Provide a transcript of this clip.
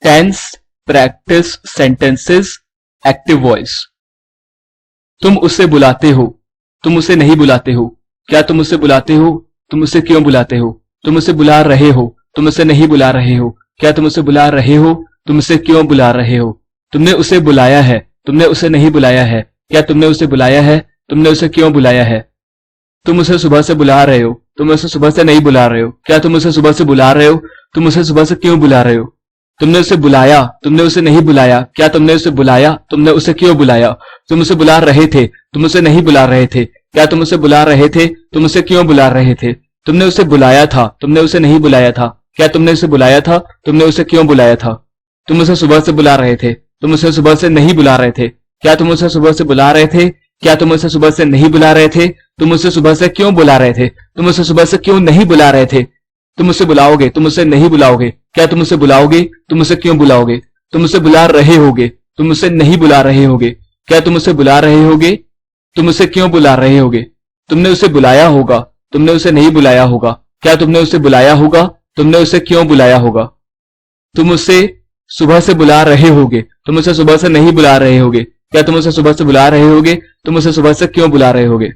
Tense practice sentences active voice. तुम उसे बुलाते हो, तुम उसे नहीं बुलाते हो। क्या तुम उसे बुलाते हो? तुम उसे क्यों बुलाते हो? तुम उसे बुला रहे हो, तुम उसे नहीं बुला रहे हो। क्या तुम उसे बुला रहे हो? तुम उसे क्यों बुला रहे हो? तुमने उसे बुलाया है, तुमने उसे नहीं बुलाया है। क्या तुमने उसे बुलाया है? तुमने उसे क्यों बुलाया है? तुम उसे सुबह से बुला रहे हो, तुम उसे सुबह से नहीं बुला रहे हो। क्या तुम उसे सुबह से बुला रहे हो? तुम उसे सुबह से क्यों बुला रहे हो? तुमने उसे बुलाया, तुमने उसे नहीं बुलाया। क्या तुमने उसे बुलाया? तुमने उसे क्यों बुलाया? तुम उसे बुला रहे थे, तुम उसे नहीं बुला रहे थे। क्या तुम उसे बुला रहे थे? तुम उसे क्यों बुला रहे थे? तुमने उसे बुलाया था, तुमने उसे नहीं बुलाया था। क्या तुमने उसे बुलाया था? तुमने उसे क्यों बुलाया था? तुम उसे सुबह से बुला रहे थे, तुम उसे सुबह से नहीं बुला रहे थे। क्या तुम उसे सुबह से बुला रहे थे? क्या तुम उसे सुबह से नहीं बुला रहे थे? तुम उसे सुबह से क्यों बुला रहे थे? तुम उसे सुबह से क्यों नहीं बुला रहे थे? तुम उसे बुलाओगे, तुम उसे नहीं बुलाओगे। क्या तुम उसे बुलाओगे? तुम उसे क्यों बुलाओगे? तुम उसे बुला रहे होगे, तुम उसे नहीं बुला रहे होगे। क्या तुम उसे बुला रहे होगे? तुम उसे क्यों बुला रहे होगे? तुमने उसे बुलाया होगा, तुमने उसे नहीं बुलाया होगा। क्या तुमने उसे बुलाया होगा? तुमने उसे क्यों बुलाया होगा? तुम उसे सुबह से बुला रहे होगे, तुम उसे सुबह से नहीं बुला रहे होगे। क्या तुम उसे सुबह से बुला रहे होगे? तुम उसे सुबह से क्यों बुला रहे होगे?